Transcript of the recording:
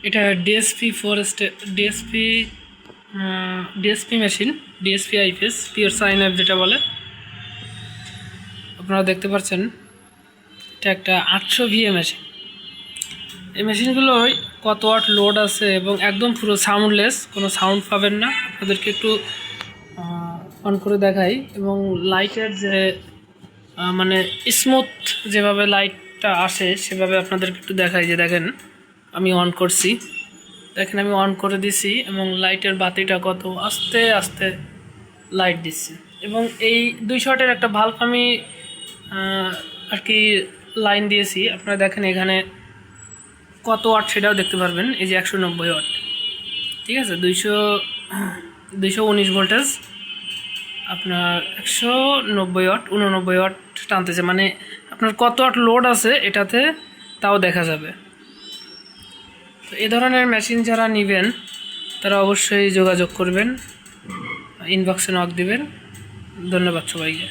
এটা DSP machine, DSP IPS pure sine app যেটা বলে। আপনারা দেখতে পাচ্ছেন এটা একটা 800 ভিএ মেশিন। এই মেশিনগুলোয় কত ওয়াট লোড আছে এবং একদম পুরো সাউন্ডলেস, কোনো সাউন্ড পাবেন না। আপনাদেরকে একটু অন করে দেখাই এবং লাইটের যে মানে স্মুথ যেভাবে লাইটটা আসে সেভাবে আপনাদেরকে একটু দেখাই। যে দেখেন আমি অন করছি, দেখেন আমি অন করে দিছি এবং লাইটের বাতিটা কত আস্তে আস্তে লাইট দিচ্ছে। এবং এই 200 ওয়াটের একটা বাল্ব আমি আর কি লাইন দিয়েছি। আপনারা দেখেন এখানে কত ওয়াট সেটাও দেখতে পারবেন। এই যে 190 ওয়াট, ঠিক আছে, 219 ভোল্টেজ আপনার 190 ওয়াট 89 ওয়াট টানতেছে, মানে আপনার কত ওয়াট লোড আছে এটাতে তাও দেখা যাবে। তো এ ধরনের মেশিন যারা নেবেন তারা অবশ্যই যোগাযোগ করবেন, ইনবক্সে নক দিবেন। ধন্যবাদ সবাইকে।